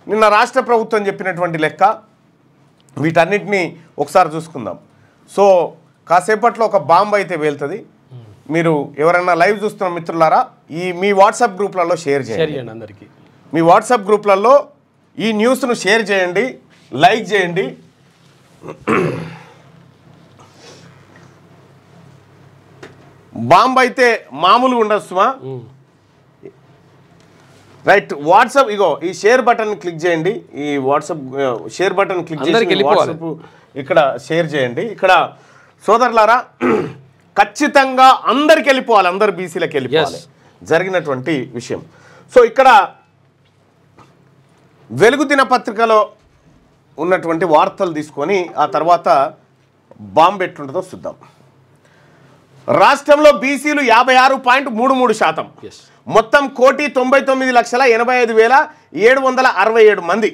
నిన్న రాష్ట్ర ప్రభుత్వం చెప్పినటువంటి లెక్క వీటన్నిటిని ఒకసారి చూసుకుందాం. సో కాసేపట్లో ఒక బాంబు అయితే వేలుతుంది. మీరు ఎవరైనా లైవ్ చూస్తున్న మిత్రులారా మీ వాట్సాప్ గ్రూప్లలో షేర్ చేయండి. అందరికీ మీ వాట్సాప్ గ్రూప్లలో ఈ న్యూస్ను షేర్ చేయండి, లైక్ చేయండి. బాంబు అయితే మామూలుగా ఉండదు సుమా. రైట్, వాట్సాప్ ఇగో ఈ షేర్ బటన్ క్లిక్ చేయండి. ఈ వాట్సాప్ షేర్ బటన్ క్లిక్ చేసి వాట్సాప్ ఇక్కడ షేర్ చేయండి. ఇక్కడ సోదరులారా ఖచ్చితంగా అందరికి వెళ్ళిపోవాలి, అందరు బీసీలకు వెళ్ళిపోవాలి జరిగినటువంటి విషయం. సో ఇక్కడ వెలుగు దినపత్రికలో ఉన్నటువంటి వార్తలు తీసుకొని ఆ తర్వాత బాంబు ఎట్లుంటుందో చూద్దాం. రాష్ట్రంలో బీసీలు 56.33%, మొత్తం 1,99,85,767 మంది.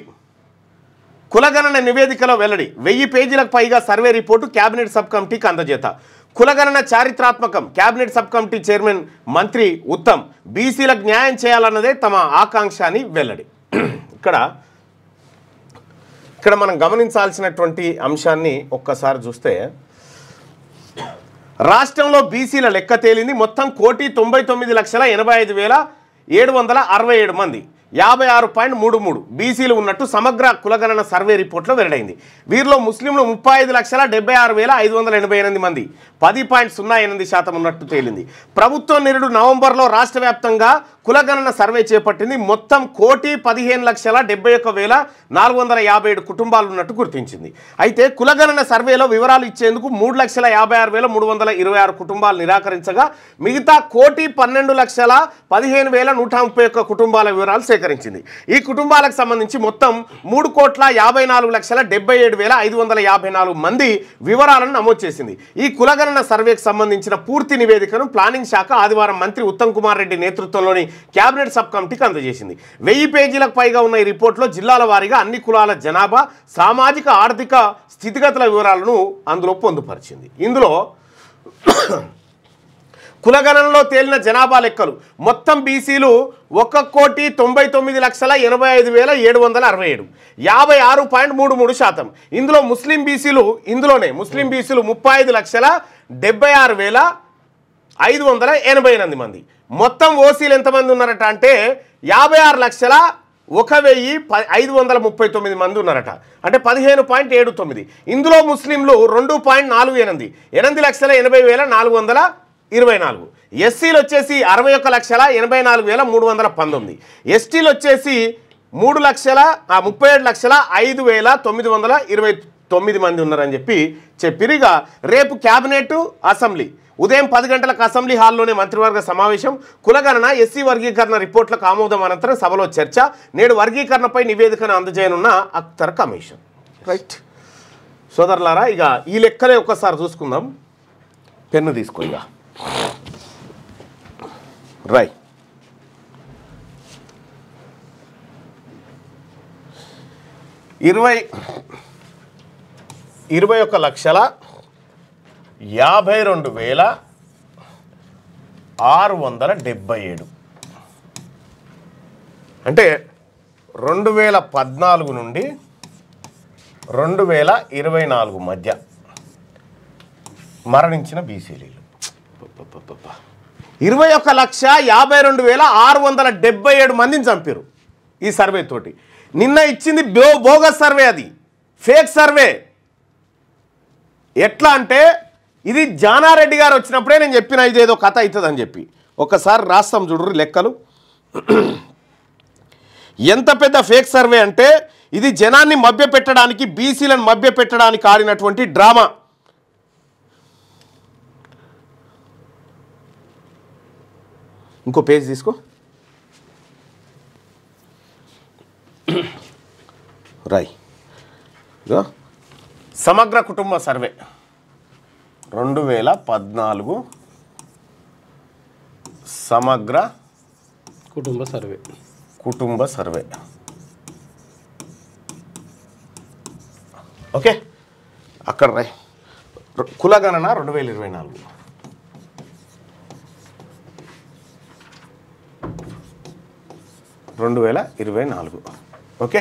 కులగణన నివేదికలో వెల్లడి. 1000 పేజీలకు పైగా సర్వే రిపోర్టు కేబినెట్ సబ్ కమిటీకి అందజేత. కులగణన చారిత్రాత్మకం. కేబినెట్ సబ్ కమిటీ చైర్మన్ మంత్రి ఉత్తమ్. బీసీలకు న్యాయం చేయాలన్నదే తమ ఆకాంక్ష అని వెల్లడి. ఇక్కడ మనం గమనించాల్సినటువంటి అంశాన్ని ఒక్కసారి చూస్తే రాష్ట్రంలో బీసీల లెక్క తేలింది. మొత్తం 1,99,85,767 మంది, 56.33 బీసీలు ఉన్నట్టు సమగ్ర కులగణన సర్వే రిపోర్ట్లో వెల్లడైంది. వీరిలో ముస్లింలు 35,76,588 మంది, 10.08% ఉన్నట్టు తేలింది. ప్రభుత్వం నిరుడు నవంబర్లో రాష్ట్ర వ్యాప్తంగా కులగణన సర్వే చేపట్టింది. మొత్తం 1,15,71,457 కుటుంబాలు ఉన్నట్టు గుర్తించింది. అయితే కులగణన సర్వేలో వివరాలు ఇచ్చేందుకు 3,56,326 కుటుంబాలు నిరాకరించగా మిగతా 1,12,15,131 కుటుంబాల వివరాలు సేకరించింది. ఈ కుటుంబాలకు సంబంధించి మొత్తం 3,54,77,554 మంది వివరాలను నమోదు చేసింది. ఈ కులగణన సర్వేకి సంబంధించిన పూర్తి నివేదికను ప్లానింగ్ శాఖ ఆదివారం మంత్రి ఉత్తమ్ కుమార్ రెడ్డి నేతృత్వంలోని కేబినెట్ సబ్ కమిటీకి అందజేసింది. 1000 పేజీలకు పైగా ఉన్న ఈ రిపోర్ట్లో జిల్లాల వారీగా అన్ని కులాల జనాభా, సామాజిక ఆర్థిక స్థితిగతుల వివరాలను అందులో పొందుపరిచింది. ఇందులో కులగణనలో తేలిన జనాభా లెక్కలు. మొత్తం బీసీలు 1,99,85,767, 56.33%. ఇందులో ముస్లిం బీసీలు 35,76,588 మంది. మొత్తం ఓసీలు ఎంతమంది ఉన్నారట అంటే 56,01,539 మంది ఉన్నారట, అంటే 15.79. ఇందులో ముస్లింలు 2.48, 8,80,424. ఎస్సీలు వచ్చేసి 61,84,319. ఎస్టీలు వచ్చేసి 3,37,05,929 మంది ఉన్నారని చెప్పిరిగా. రేపు క్యాబినెట్, అసెంబ్లీ ఉదయం 10 గంటలకు అసెంబ్లీ హాల్లోనే మంత్రివర్గ సమావేశం. కులగణన, ఎస్సీ వర్గీకరణ రిపోర్ట్లకు ఆమోదం అనంతరం సభలో చర్చ. నేడు వర్గీకరణపై నివేదికను అందజేయనున్న అఖ్తర్ కమిషన్. రైట్ సోదరులారా, ఇక ఈ లెక్కలే ఒక్కసారి చూసుకుందాం. పెన్ను తీసుకో. ఇక రైట్, 21,52,677 అంటే 2014 నుండి 2024 మధ్య మరణించిన బీసీలు 21,52,677 మందిని చంపారు ఈ సర్వే తోటి. నిన్న ఇచ్చింది బోగస్ సర్వే, అది ఫేక్ సర్వే. ఎట్లా అంటే ఇది జానారెడ్డి గారు వచ్చినప్పుడే నేను చెప్పిన ఇదేదో కథ అవుతుందని చెప్పి. ఒకసారి రాస్తాం చూడరు లెక్కలు. ఎంత పెద్ద ఫేక్ సర్వే అంటే ఇది జనాన్ని మభ్యపెట్టడానికి, బీసీలను మభ్యపెట్టడానికి ఆడినటువంటి డ్రామా. ఇంకో పేజ్ తీసుకో. రాయ్, సమగ్ర కుటుంబ సర్వే 2014 సమగ్ర కుటుంబ సర్వే. ఓకే, అక్కడ రాయ్. కులగణన 2024. ఓకే,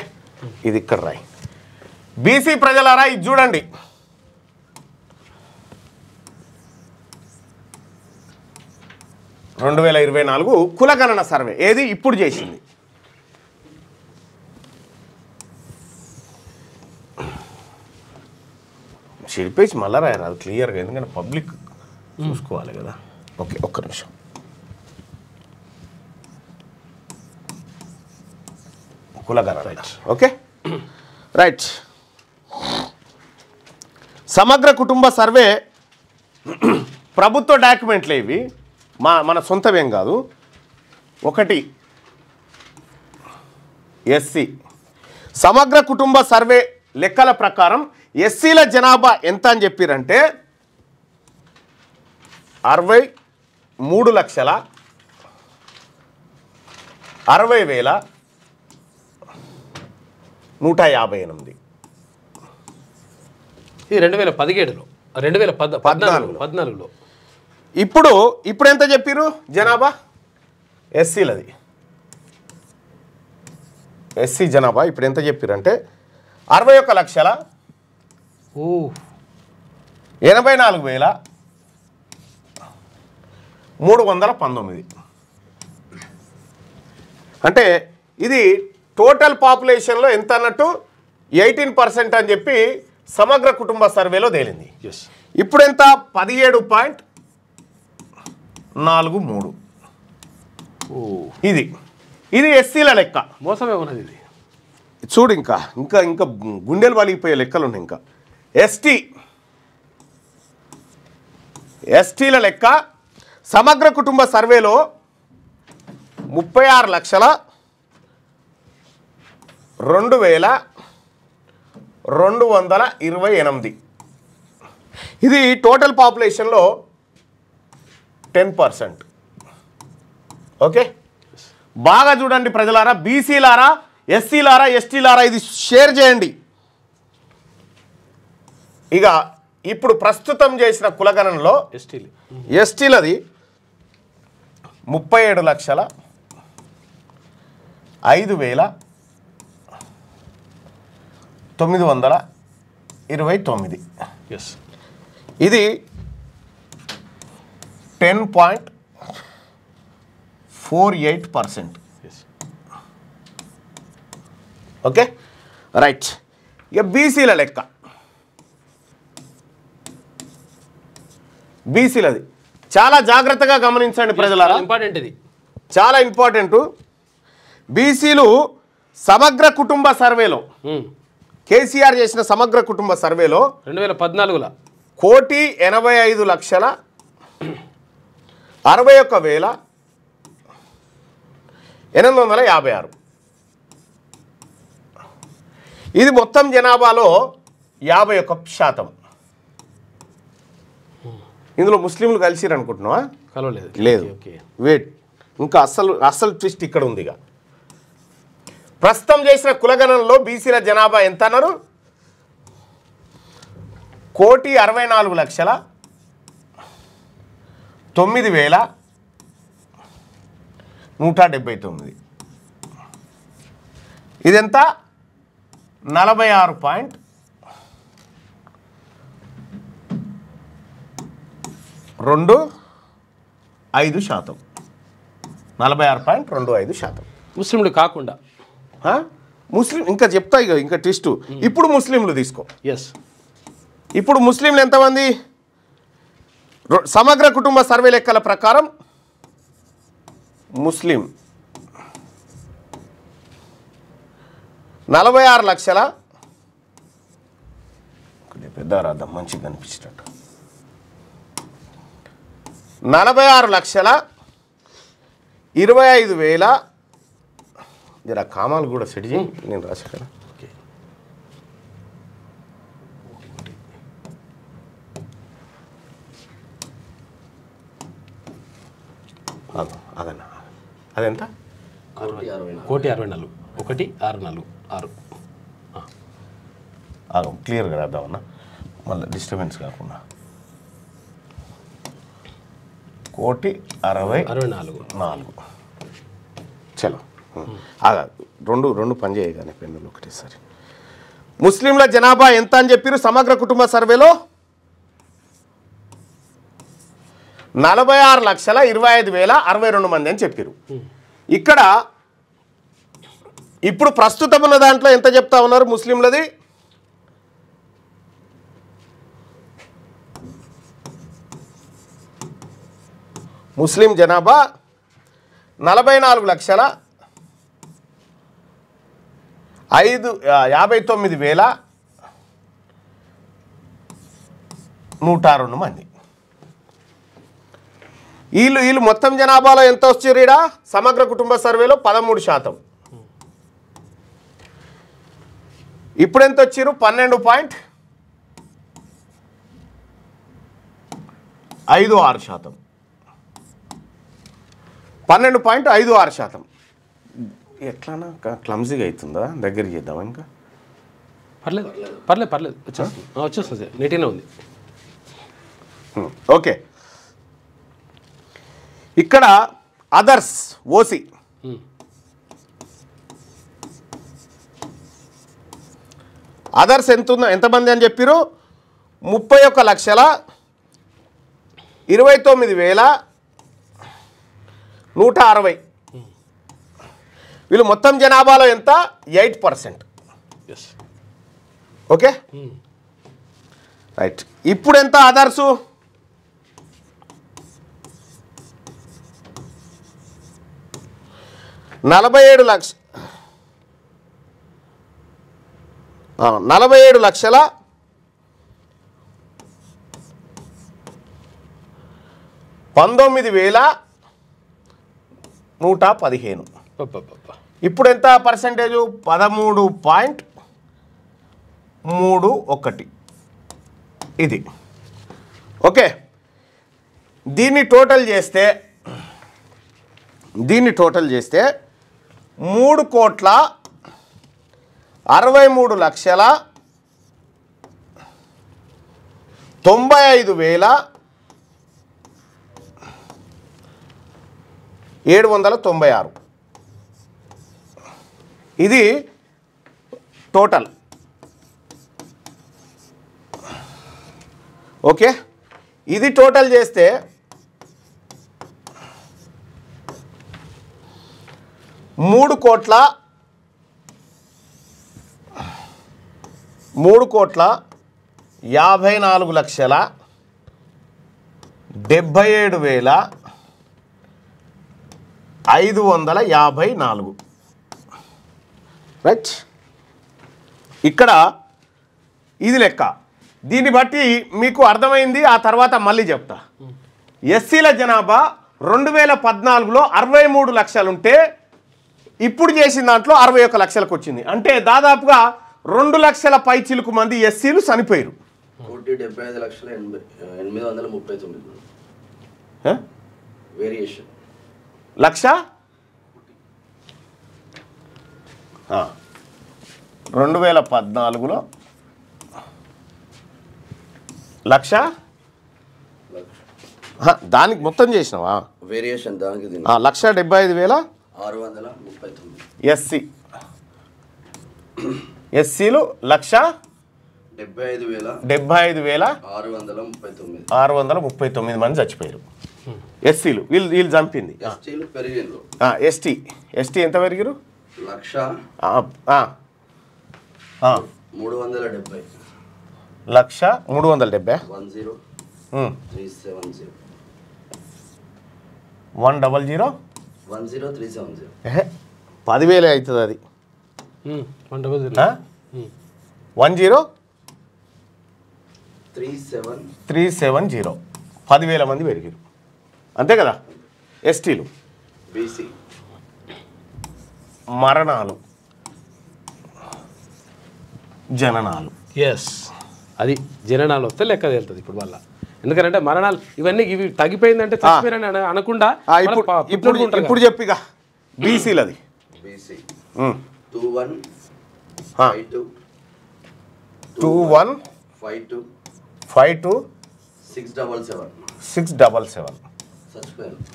ఇది ఇక్కడ రాయి. బీసీ ప్రజలారా ఇది చూడండి. రెండు 2024 కులగణన సర్వే ఏది ఇప్పుడు చేసింది. చెప్పేసి మళ్ళా రాయరు అది క్లియర్గా, ఎందుకంటే పబ్లిక్ చూసుకోవాలి కదా. ఓకే, ఒక్క నిమిషం. కులగణన. Okay right. సమగ్ర కుటుంబ సర్వే ప్రభుత్వ డాక్యుమెంట్లే ఇవి, మన సొంతమేం కాదు. ఒకటి ఎస్సీ సమగ్ర కుటుంబ సర్వే లెక్కల ప్రకారం ఎస్సీల జనాభా ఎంత అని చెప్పారంటే 63,60,158. ఇది 2017లో 2014లో. ఇప్పుడు ఎంత చెప్పారు జనాభా ఎస్సీలది? ఎస్సీ జనాభా ఇప్పుడు ఎంత చెప్పారంటే 61,84,319. అంటే ఇది టోటల్ పాపులేషన్లో ఎంత అన్నట్టు 18% అని చెప్పి సమగ్ర కుటుంబ సర్వేలో తేలింది. ఇప్పుడు ఎంత? 17.43. ఇది ఎస్సీల లెక్క. మోసమే ఉన్నది ఇది. చూడు, ఇంకా గుండెలు వలిగిపోయే లెక్కలు ఉన్నాయి. ఇంకా ఎస్టీల లెక్క సమగ్ర కుటుంబ సర్వేలో 36,02,228. ఇది టోటల్ పాపులేషన్లో 10%. ఓకే, బాగా చూడండి ప్రజలారా, బీసీలారా, ఎస్సీలారా, ఎస్టీలారా, ఇది షేర్ చేయండి. ఇక ఇప్పుడు ప్రస్తుతం చేసిన కులగణనలో ఎస్టీలది 37,05,929. ఇది 10.48%. Okay right. ఇక బీసీల లెక్క. బీసీలది చాలా జాగ్రత్తగా గమనించండి ప్రజలారా, ఇంపార్టెంట్. ఇది చాలా ఇంపార్టెంట్. బీసీలు సమగ్ర కుటుంబ సర్వేలో, కేసీఆర్ చేసిన సమగ్ర కుటుంబ సర్వేలో 2014లో 1,85,61,856. ఇది మొత్తం జనాభాలో 51%. ఇందులో ముస్లింలు కలిసిరు అనుకుంటున్నావా? కలవలేదు. లేదు, వెయిట్, ఇంకా అస్సలు ట్విస్ట్ ఇక్కడ ఉంది. ఇక ప్రస్తుతం చేసిన కులగణనలో బీసీల జనాభా ఎంత అన్నారు? 1,64,09,179. ఇదెంత? 46.25%. 46.25%. ముస్లింలు కాకుండా ముస్లిం ఇంకా చెప్తా. ఇంకా ట్విస్ట్. ఇప్పుడు ముస్లింలు తీసుకో. ఇప్పుడు ముస్లింలు ఎంతమంది? సమగ్ర కుటుంబ సర్వే లెక్కల ప్రకారం ముస్లిం 46,00,000 పెద్ద రాద్దాం మంచిగా కనిపించేటట్టు 46,25,000. జర కామాలు కూడా సెట్ చేయి, నేను రాసా కదా. అదన్నా అదెంత? 1,64,1,64,6. క్లియర్గా రాద్దామన్నా, మళ్ళీ డిస్టర్బెన్స్ కాకుండా. 1,64,4. చలో రెండు రెండు పని చేయగానే పెన్నులు ఒకటేసారి. ముస్లింల జనాభా ఎంత అని చెప్పారు సమగ్ర కుటుంబ సర్వేలో? 46,25,062 మంది అని చెప్పారు. ఇక్కడ ఇప్పుడు ప్రస్తుతం ఉన్న దాంట్లో ఎంత చెప్తా ఉన్నారు ముస్లింలది? ముస్లిం జనాభా 44,59,102 మంది. వీళ్ళు మొత్తం జనాభాలో ఎంత వచ్చారు? ఈడ సమగ్ర కుటుంబ సర్వేలో 13%. ఇప్పుడు ఎంత వచ్చారు? 12.56%. 12.56%. ఎట్లానా క్లమ్జీగా అవుతుందా? దగ్గరికి చేద్దామా? ఇంకా పర్లేదు వచ్చేస్తుంది నీట్గానే ఉంది. ఓకే, ఇక్కడ అదర్స్ ఓసీ అదర్స్ ఎంతమంది అని చెప్పారు? 31,29,160. వీళ్ళు మొత్తం జనాభాలో ఎంత? 8%. Okay right. ఇప్పుడు ఎంత అదర్సు? 47,19,115. ఇప్పుడు ఎంత పర్సెంటేజు? 13.31. ఇది ఓకే. దీన్ని టోటల్ చేస్తే 3,63,95,796. ఇది టోటల్. ఓకే, ఇది టోటల్ చేస్తే 3,54,77,554. రైట్. ఇక్కడ ఇది లెక్క. దీన్ని బట్టి మీకు అర్థమైంది. ఆ తర్వాత మళ్ళీ చెప్తా. ఎస్సీల జనాభా 2014లో 63 లక్షలు ఉంటే ఇప్పుడు చేసిన దాంట్లో 61 లక్షలకు వచ్చింది. అంటే దాదాపుగా 2 లక్షల పై చిలుకు మంది ఎస్సీలు చనిపోయారు. 1,75,839 వేరియేషన్. 2014లో 1,00,000 దానికి మొత్తం చేసినావా? వేరియేషన్ దానికి 1,75,639 ఎస్సీలు 1,75,639 మంది చచ్చిపోయారు. ఎస్సీలు వీళ్ళు చంపింది. ఎస్టీ ఎంత పెరిగారు? 1,370. 1,370. 100,000 10,000 అవుతుంది. అది 1,0370 10,000 మంది పెరిగారు. అంతే కదా? ఎస్టీలు. బీసీ మరణాలు, జననాలు. అది జననాలు వస్తే లెక్క తేలుతుంది ఇప్పుడు వల్ల. ఎందుకంటే మరణాలు ఇవి తగ్గిపోయిందంటే చచ్చిపోయారని అనకుండా ఇప్పుడు చెప్పిగా బీసీలది. బీసీ 2152 677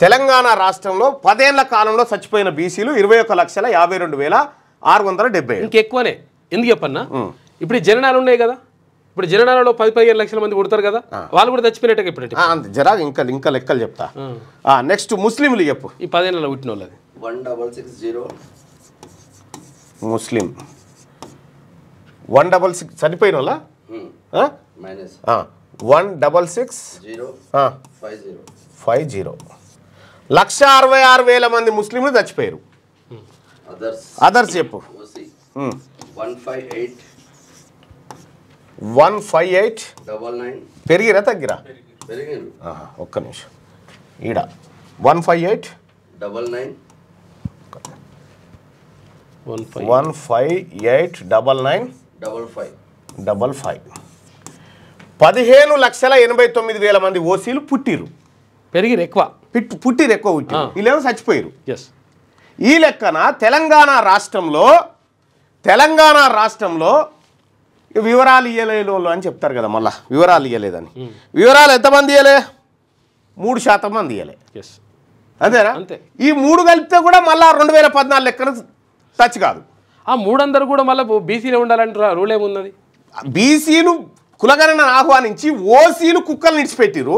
తెలంగాణ రాష్ట్రంలో 10 ఏళ్ల కాలంలో చచ్చిపోయిన బీసీలు 21,52,670. ఇంకెక్కువనే. ఎందుకు చెప్పన్నా, ఇప్పుడు ఈ జననాలు ఉన్నాయి కదా, ఇప్పుడు జననాలలో 10-15 లక్షల మంది పుడతారు కదా, వాళ్ళు కూడా చచ్చిపోయినట్టు ఇప్పుడు జరా ఇంకా లెక్కలు చెప్తా. నెక్స్ట్ ముస్లింలు చెప్పు. ఈ 10 ఏళ్ళలో పుట్టిన వాళ్ళది 1660 ముస్లిం 166 చనిపోయిన వాళ్ళ మైనస్ 166,050 1,66,000 మంది ముస్లింలు చచ్చిపోయారు. అదర్స్ చెప్పు. 158 పెరిగిరా తగ్గిరా? ఒక్క నిమిషం. ఈడ 158,955 15,89,000 మంది ఓసీలు పుట్టిరు. పెరిగిరు ఎక్కువ, పుట్టిరు ఎక్కువ వీళ్ళేమో చచ్చిపోయారు. ఎస్. ఈ లెక్కన తెలంగాణ రాష్ట్రంలో వివరాలు ఇయ్యలేదు అని చెప్తారు కదా, మళ్ళీ వివరాలు ఇయ్యలేదని. వివరాలు ఎంతమంది ఇయ్యలే? 3% మంది ఇయ్యలే. అంతేనా? ఈ 3 కలిపితే కూడా మళ్ళీ 2014 లెక్కన టచ్ కాదు. ఆ 3 కూడా మళ్ళీ బీసీలో ఉండాలంటారా? రూల్ ఏమున్నది? బీసీలు కులగణన ఆహ్వానించి ఓసీలు కుక్కలు నిడిచిపెట్టిరు.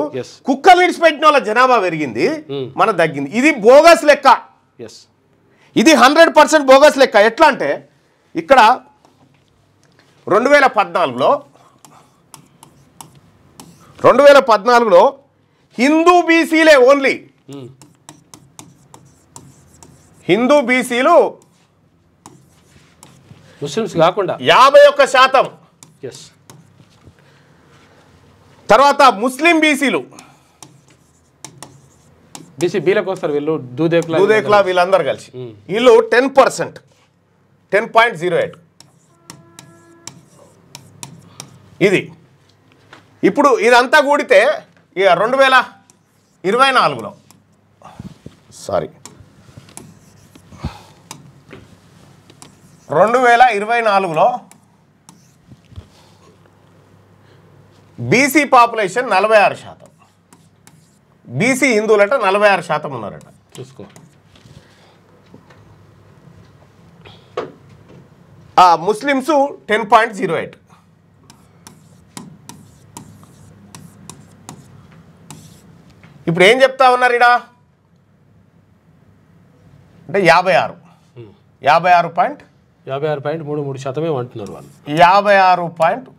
కుక్కలు నిడిచిపెట్టిన వాళ్ళ జనాభా పెరిగింది, మన తగ్గింది. ఇది బోగస్ లెక్క. ఇది 100% బోగస్ లెక్క. ఎట్లా అంటే ఇక్కడ 2014లో హిందూ బీసీలే ఓన్లీ హిందూ బీసీలు ముస్లిమ్స్ కాకుండా 51%. తర్వాత ముస్లిం బీసీలు బీసీలకు వస్తారు వీళ్ళు, దూదేకులా వీళ్ళందరూ కలిసి వీళ్ళు 10%, 10.08. ఇది ఇప్పుడు ఇదంతా కూడితే ఇక 2024లో సారీ 2024లో బీసీ పాపులేషన్ 46%. బీసీ హిందువులట 46% ఉన్నారట. చూసుకో. ముస్లిమ్స్ 10.08. ఇప్పుడు ఏం చెప్తా ఉన్నారు ఇడా అంటే 56.33% అంటున్నారు వాళ్ళు. 56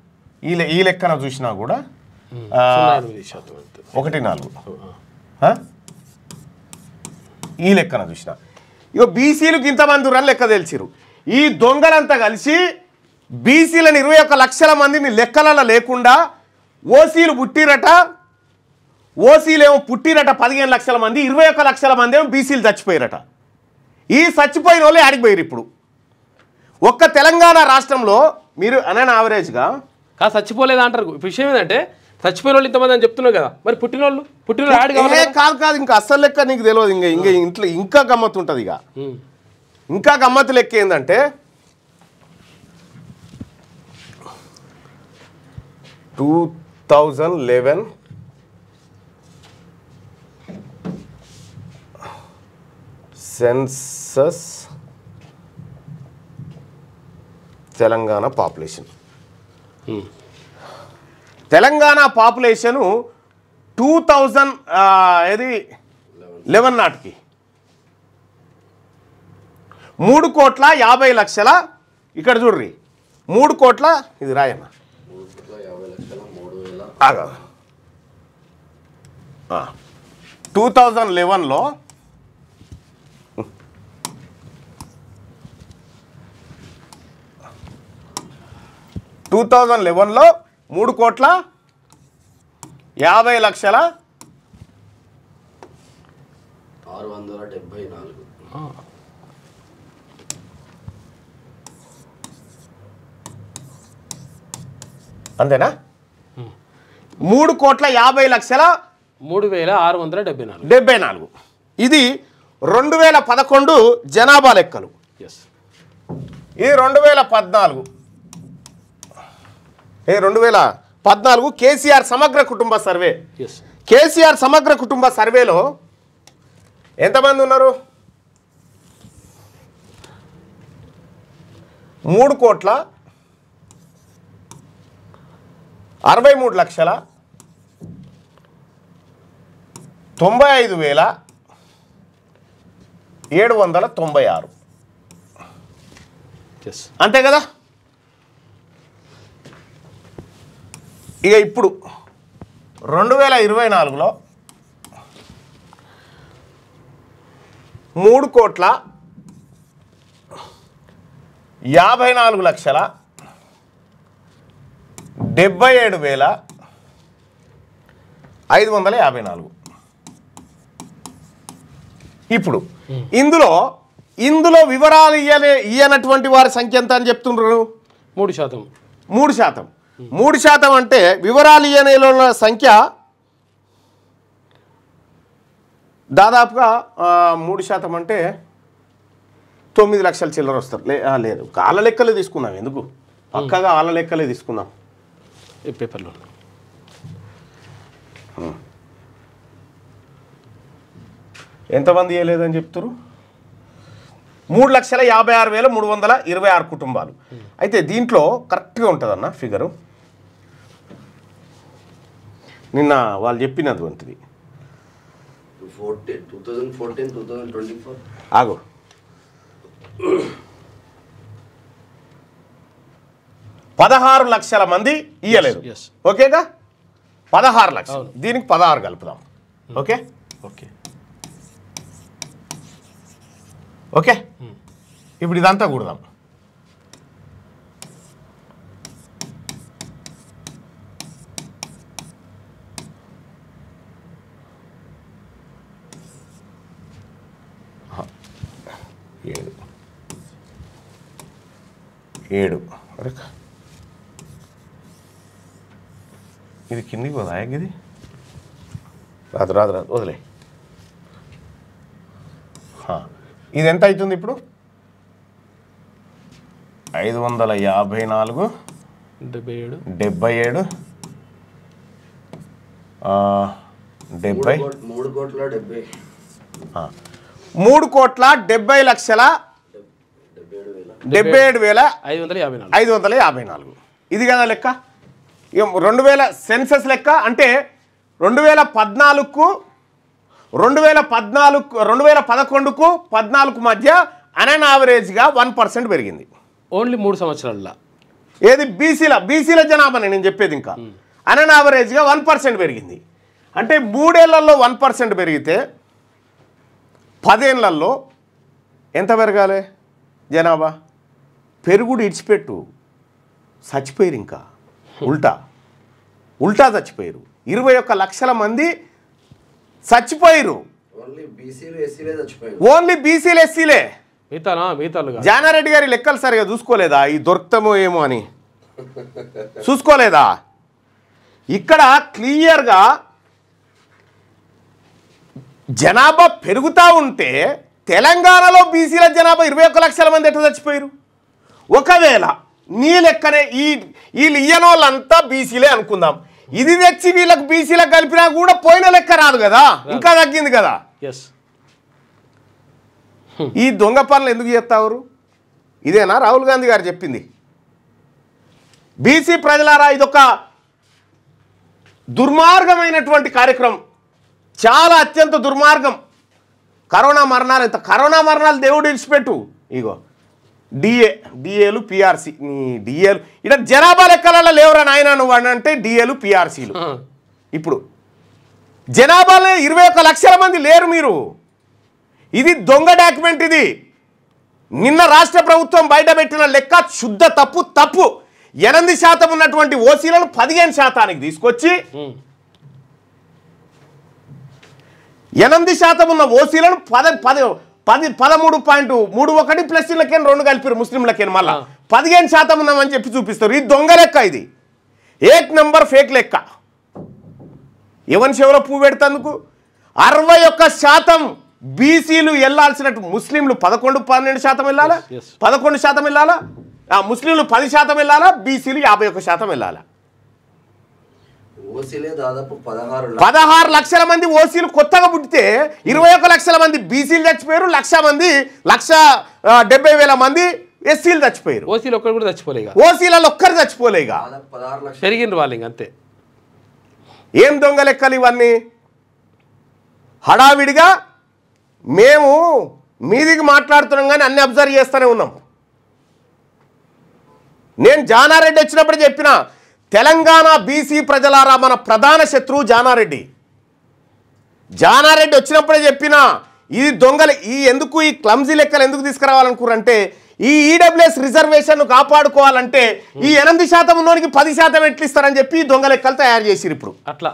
ఈ లెక్కన చూసినా కూడా 1.4 ఈ లెక్కన చూసినా ఇక బీసీలకు ఇంతమంది రన్ లెక్క తెలిసిరు. ఈ దొంగలంతా కలిసి బీసీలను 21 లక్షల మందిని లెక్కలలో లేకుండా ఓసీలు పుట్టిరట. ఓసీలేమో పుట్టిరట 15 లక్షల మంది, 21 లక్షల మంది ఏమో బీసీలు చచ్చిపోయారట. ఈ చచ్చిపోయిన వాళ్ళే ఆడిపోయారు. ఇప్పుడు ఒక్క తెలంగాణ రాష్ట్రంలో మీరు అనే యావరేజ్గా చచ్చిపోలేదు అంటారు. విషయం ఏంటంటే చచ్చిపోయిన వాళ్ళు ఇంతమంది అని చెప్తున్నారు కదా, మరి పుట్టిన వాళ్ళు కాదు. ఇంకా అస్సలు లెక్క నీకు తెలియదు. ఇంకా ఇంట్లో ఇంకా గమ్మత్తు ఉంటుంది. ఇక ఇంకా గమ్మత్తు లెక్క ఏంటంటే 2011 census Telangana population. Telangana population 2011 నాటికి 3,50,00,000. ఇక్కడ చూడ్రి 3 కోట్ల ఇది రాయన్న 2011లో 3,50,00,000 674. అంతేనా? 3,50,00,000 3,674. ఇది 2011 జనాభా లెక్కలు. ఇది 2014 కేసీఆర్ సమగ్ర కుటుంబ సర్వే. కేసీఆర్ సమగ్ర కుటుంబ సర్వేలో ఎంతమంది ఉన్నారు? 3,63,95,796 అంతే కదా? ఇక ఇప్పుడు 2024లో 3,54,77,554 ఇప్పుడు ఇందులో వివరాలు ఇయ్యనటువంటి వారి సంఖ్య ఎంత అని చెప్తున్నారు? 3%. 3%. 3% అంటే వివరాలు ఇయ్యనేల సంఖ్య దాదాపుగా 3% అంటే 9 లక్షల చిల్లర వస్తారు. లేదు వాళ్ళ లెక్కలే తీసుకుందాం, ఎందుకు పక్కగా వాళ్ళ లెక్కలే తీసుకుందాం. ఈ పేపర్లో ఎంతమంది ఇవ్వలేదని చెప్తారు? 3,56,326 కుటుంబాలు. అయితే దీంట్లో కరెక్ట్గా ఉంటుందన్న ఫిగరు, నిన్న వాళ్ళు చెప్పినటువంటిది. 2014-2024 ఆగు, 16 లక్షల మంది ఇయ్యలేదు. ఓకేగా, 16 లక్షలు, దీనికి 16 కలుపుదాం. ఓకే ఓకే ఓకే ఇప్పుడు ఇదంతా కూడదాం. ఏడు ఇది కిందికి పోదా? ఇది రాదు వదిలే. ఇది ఎంత అవుతుంది ఇప్పుడు? 554, 77, 70, 3,70,77,554 ఇది కదా లెక్క. 2000 సెన్సస్ లెక్క అంటే 2014కు 2011కు 14కు మధ్య అన్ యావరేజ్గా 1% పెరిగింది. ఓన్లీ 3 సంవత్సరాల. ఏది? బీసీల జనాభాని నేను చెప్పేది. ఇంకా అన్ యావరేజ్గా 1% పెరిగింది. అంటే 3 ఏళ్లలో 1% పెరిగితే 10 ఏళ్లలో ఎంత పెరగాలి జనాభా? పెరుగుడు ఇడిచిపెట్టు, చచ్చిపోయారు. ఇంకా ఉల్టా చచ్చిపోయారు. 21 లక్షల మంది చచ్చిపోయారు. ఓన్లీ బీసీలు ఎస్సీలే. జానారెడ్డి గారి లెక్కలు సరిగా చూసుకోలేదా? ఈ దొరుకుతామో ఏమో అని చూసుకోలేదా? ఇక్కడ క్లియర్గా జనాభా పెరుగుతూ ఉంటే తెలంగాణలో బీసీల జనాభా 21 లక్షల మంది ఎట్లా చచ్చిపోయారు? ఒకవేళ నీ లెక్కనే వీళ్ళు ఇయ్యని వాళ్ళంతా బీసీలే అనుకుందాం, ఇది తెచ్చి వీళ్ళకి బీసీలకు కలిపినా కూడా పోయిన లెక్క రాదు కదా, ఇంకా తగ్గింది కదా. ఈ దొంగ పనులు ఎందుకు చేస్తావు? ఇదేనా రాహుల్ గాంధీ గారు చెప్పింది? బీసీ ప్రజలారా, ఇదొక దుర్మార్గమైనటువంటి కార్యక్రమం, చాలా అత్యంత దుర్మార్గం. కరోనా మరణాలు దేవుడు ఇడిచిపెట్టు. ఇగో డిఏలు పిఆర్సీ, డిఏలు ఇక్కడ జనాభా లెక్కలలో లేవరా నాయన నువ్వు అని అంటే డిఏలు పిఆర్సీలు. ఇప్పుడు జనాభాలో 21 లక్షల మంది లేరు మీరు. ఇది దొంగ డాక్యుమెంట్. ఇది నిన్న రాష్ట్ర ప్రభుత్వం బయటపెట్టిన లెక్క శుద్ధ తప్పు. 8% ఉన్నటువంటి ఓసీలను 15% తీసుకొచ్చి 8% ఉన్న ఓసీలను 13.31 ప్లస్ ఇళ్ళకేం 2 కలిపారు, ముస్లింలకేం మళ్ళా 15% ఉన్నామని చెప్పి చూపిస్తారు. ఇది దొంగ లెక్క, ఇది 8 నెంబర్ ఫేక్ లెక్క. ఎవరి చెవులో పువ్వు పెడతందుకు 61% బీసీలు వెళ్ళాల్సినట్టు ముస్లింలు 11-12% వెళ్ళాలా, 11% వెళ్ళాలా, ముస్లింలు 10% వెళ్ళాలా, బీసీలు 51% వెళ్ళాలా. ఓసీలే దాదాపు 16 లక్షల మంది ఓసీలు కొత్తగా పుట్టితే 21 లక్షల మంది బీసీలు చచ్చిపోయారు, 1,70,000 మంది ఎస్సీలు చచ్చిపోయారు. ఓసీలు ఒక్కరు కూడా చచ్చిపోలేగా, ఓసీలలో ఒక్కరు చచ్చిపోలేగా, 16 లక్షలు పెరిగిండ్రు వాళ్ళు ఇంక అంతే. ఏం దొంగ లెక్కలు ఇవన్నీ? హడావిడిగా మేము మీదికి మాట్లాడుతున్నాం కానీ అన్ని అబ్జర్వ్ చేస్తూనే ఉన్నాం. నేను జానారెడ్డి వచ్చినప్పుడు చెప్పిన, తెలంగాణ బీసీ ప్రజలారా మన ప్రధాన శత్రువు జానారెడ్డి. జానారెడ్డి వచ్చినప్పుడే చెప్పిన, ఇది దొంగలు ఎందుకు ఈ క్లమ్జీ లెక్కలు ఎందుకు తీసుకురావాలనుకున్నారంటే, ఈ ఈడబ్ల్యూఎస్ రిజర్వేషన్ కాపాడుకోవాలంటే ఈ 8% ఉన్నోనికి 10% ఎట్లు ఇస్తారని చెప్పి దొంగ లెక్కలు తయారు చేసిరు. ఇప్పుడు అట్లా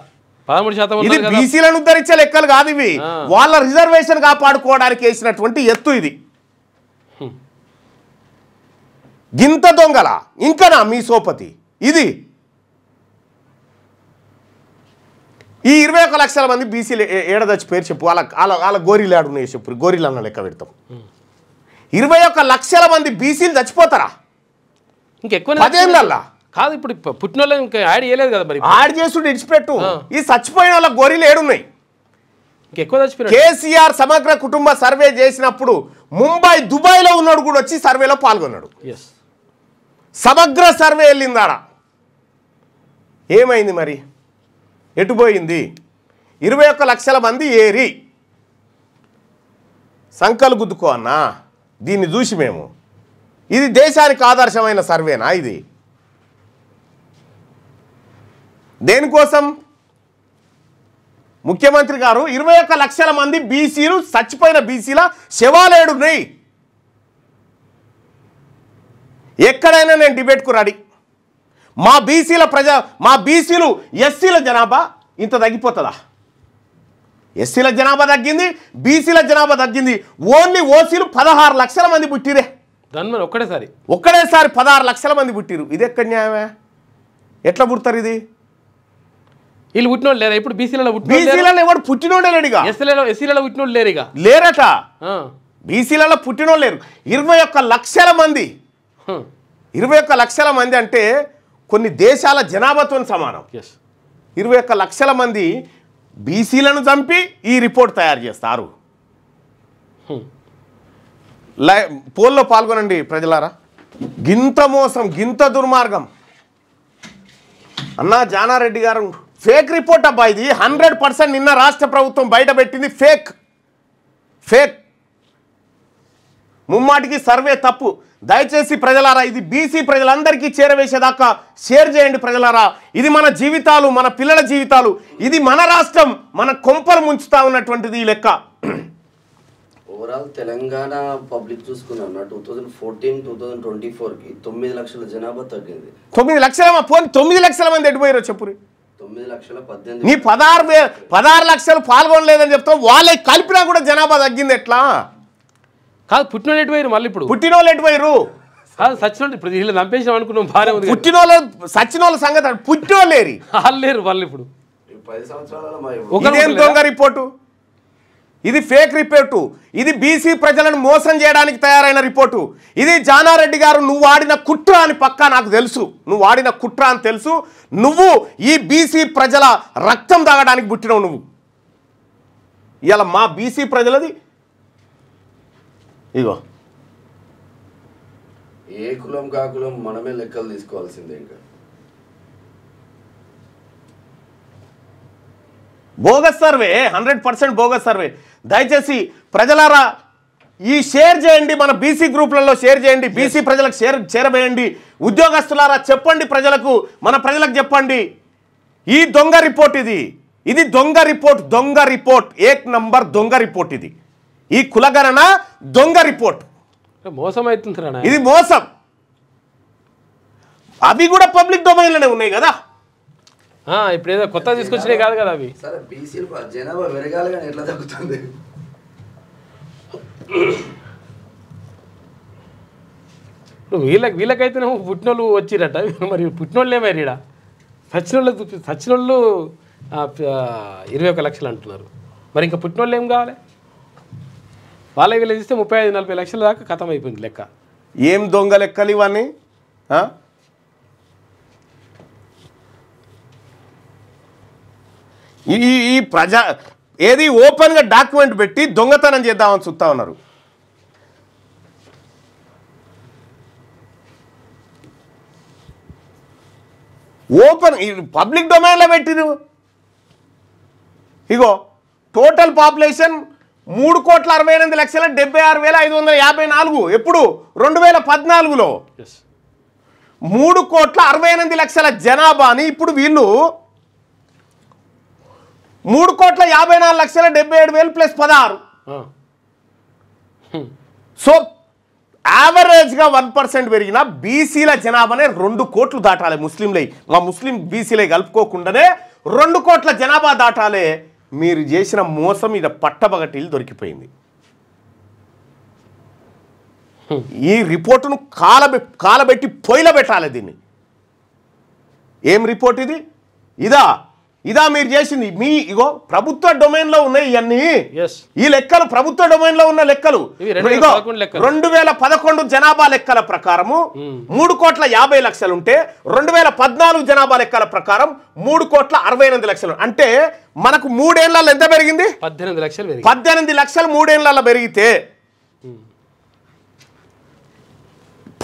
13% ఇది బీసీలను ఉద్ధరించే లెక్కలు కాదు ఇవి, వాళ్ళ రిజర్వేషన్ కాపాడుకోవడానికి వేసినటువంటి ఎత్తు ఇది. గింత దొంగల ఇంకనా మీ సోపతి? ఇది ఈ 21 లక్షల మంది బీసీలు ఏడదచ్చి పేరు చెప్పు, వాళ్ళ గోరీలు ఆడున్నాయి చెప్పు, గోరీలు అన్న లెక్క పెడతాం. 21 లక్షల మంది బీసీలు చచ్చిపోతారా ఇంకెక్కువ? 10 ఏళ్ళల్లా కాదు. ఇప్పుడు పుట్టిన వాళ్ళు ఇంకా యాడ్ చేయలేదు కదా, మరి యాడ్ చేసుడు ఇడిచిపెట్టు. ఈ చచ్చిపోయిన వాళ్ళ గోరీలు ఏడున్నాయి? ఇంకెక్కువ చచ్చిపోయిన. కేసీఆర్ సమగ్ర కుటుంబ సర్వే చేసినప్పుడు ముంబై, దుబాయ్లో ఉన్నాడు కూడా వచ్చి సర్వేలో పాల్గొన్నాడు. సమగ్ర సర్వే వెళ్ళిందాడ. ఏమైంది మరి? ఎటుపోయింది? 21 లక్షల మంది ఏరి సంకలు గుద్దుకో అన్నా. దీన్ని చూసి మేము, ఇది దేశానికి ఆదర్శమైన సర్వేనా? ఇది దేనికోసం? ముఖ్యమంత్రి గారు 21 లక్షల మంది బీసీలు, చచ్చిపోయిన బీసీల శవాలేడున్నాయి. ఎక్కడైనా నేను డిబేట్కు రెడీ. మా బీసీలు ఎస్సీల జనాభా ఇంత తగ్గిపోతుందా? ఎస్సీల జనాభా తగ్గింది, బీసీల జనాభా తగ్గింది. ఓన్లీ ఓసీలు 16 లక్షల మంది పుట్టిరే. దాని ఒక్కడేసారి 16 లక్షల మంది పుట్టిరు. ఇది ఎక్కడ న్యాయమే? ఎట్లా పుడతారు? ఇది వీళ్ళు పుట్టినోళ్ళు లేరా ఇప్పుడు? బీసీలలో ఎవడు పుట్టినోడే లేడుగా. ఎస్సీలలో పుట్టినోళ్ళు లేరుగా, లేరట. బీసీలలో పుట్టినోళ్ళు లేరు. 21 లక్షల మంది. 21 లక్షల మంది అంటే కొన్ని దేశాల జనాభాతో సమానం. 21 లక్షల మంది బీసీలను చంపి ఈ రిపోర్ట్ తయారు చేస్తారు. పోల్లో పాల్గొనండి ప్రజలారా. గింత మోసం, గింత దుర్మార్గం. అన్నా జానారెడ్డి గారు ఫేక్ రిపోర్ట్ అబ్బా ఇది. 100% నిన్న రాష్ట్ర ప్రభుత్వం బయట పెట్టింది ఫేక్. ముమ్మాటికి సర్వే తప్పు. దయచేసి ప్రజలారా, ఇది బీసీ ప్రజలందరికీ చేరవేసేదాకా షేర్ చేయండి ప్రజలారా. ఇది మన జీవితాలు, మన పిల్లల జీవితాలు, ఇది మన రాష్ట్రం, మన కొంపలు ముంచుతా ఉన్నటువంటిది ఈ లెక్క. ఓవరాల్ తెలంగాణ పబ్లిక్ చూసుకున్నాం 2014-2024కి 9 లక్షల జనాభా తగ్గింది. 9 లక్షల 9 లక్షల మంది ఎటుపోయారో చెప్పురి. 9,18,000. నీ 16 లక్షలు పాల్గొనలేదని చెప్తావు. వాళ్ళకి కలిపినా కూడా జనాభా తగ్గింది ఎట్లా? కాదు, పుట్టినోళ్ళు ఎటుపోయారు? మళ్ళీ ఇప్పుడు పుట్టినోళ్ళు ఎటుపోయారు? కాదు, సచ్చినోళ్ళు ఇప్పుడు వీళ్ళు చంపేసాం అనుకున్నాం, బాగానే ఉంది. సచ్చినోళ్ళ సంగతి పుట్టినోళ్ళు లేరు, వాళ్ళు లేరు. వాళ్ళు ఇప్పుడు 10 సంవత్సరాల ఇదేం దొంగ రిపోర్టు? ఇది ఫేక్ రిపోర్టు. ఇది బీసీ ప్రజలను మోసం చేయడానికి తయారైన రిపోర్టు. ఇది జానారెడ్డి గారు నువ్వు ఆడిన కుట్ర అని పక్కా నాకు తెలుసు. నువ్వు ఆడిన కుట్ర అని తెలుసు. నువ్వు ఈ బీసీ ప్రజల రక్తం తాగడానికి పుట్టినవు నువ్వు. ఇవాళ మా బీసీ ప్రజలది ఇగో. ఏ కులం కాకులం మనమే లెక్కలు తీసుకోవాల్సిందే. ఇంకా బోగస్ సర్వే, 100% బోగస్ సర్వే. దయచేసి ప్రజలారా ఈ షేర్ చేయండి, మన బీసీ గ్రూపులలో షేర్ చేయండి, బీసీ ప్రజలకు చేరవేయండి. ఉద్యోగస్తులారా చెప్పండి ప్రజలకు, మన ప్రజలకు చెప్పండి. ఈ దొంగ రిపోర్ట్ ఇది దొంగ రిపోర్ట్ 1 నంబర్ దొంగ రిపోర్ట్. ఈ కులగణన దొంగ రిపోర్ట్. మోసం అవుతుంది, ఇది మోసం. అవి కూడా పబ్లిక్ డొమైన్లోనే ఉన్నాయి కదా. ఇప్పుడు ఏదో కొత్త తీసుకొచ్చినాయి కాదు కదా అవి. సరే, బీసీలు జనాభా పెరగాలి కానీ ఎట్లా తగ్గుతుంది? వీళ్ళకైతేనే పుట్టినోళ్ళు వచ్చిరట, మరి పుట్టినోళ్ళు ఏమైనా సచ్చినోళ్ళు 21 లక్షలు అంటున్నారు. మరి ఇంకా పుట్టినోళ్ళు ఏం కావాలి? వాళ్ళకి వీళ్ళు ఇస్తే 35-40 లక్షల దాకా ఖతం అయిపోయింది లెక్క. ఏం దొంగ లెక్కలు ఇవన్నీ? ఈ ప్రజా ఏది ఓపెన్గా డాక్యుమెంట్ పెట్టి దొంగతనం చేద్దామని చూస్తా ఉన్నారు. ఓపెన్ పబ్లిక్ డొమైన్లో పెట్టిరు. ఇగో టోటల్ పాపులేషన్ 3,68,76,554. ఎప్పుడు 2014లో 3,68,00,000 జనాభాని ఇప్పుడు వీళ్ళు 3,54,77,000 ప్లస్ 16. సో యావరేజ్గా 1% పెరిగిన బీసీల జనాభానే 2 కోట్లు దాటాలి. ముస్లింలై మా ముస్లిం బీసీలై కలుపుకోకుండానే 2 కోట్ల జనాభా దాటాలే. మీరు చేసిన మోసం మీద పట్టబగటిలు దొరికిపోయింది. ఈ రిపోర్టును కాలబెట్టి పొయ్యిలో పెట్టాలి దీన్ని. ఏం రిపోర్ట్ ఇది? ఇదా మీరు చేసింది. ఇగో ప్రభుత్వ డొమైన్లో ఉన్నాయి ఇవన్నీ. ఈ లెక్కలు ప్రభుత్వ డొమైన్లో ఉన్న లెక్కలు. 2011 జనాభా లెక్కల ప్రకారము 3,50,00,000 ఉంటే 2014 జనాభా లెక్కల ప్రకారం 3,68,00,000. అంటే మనకు 3 ఏళ్లలో ఎంత పెరిగింది? 18 లక్షలు. 18 లక్షలు 3 ఏళ్లలో పెరిగితే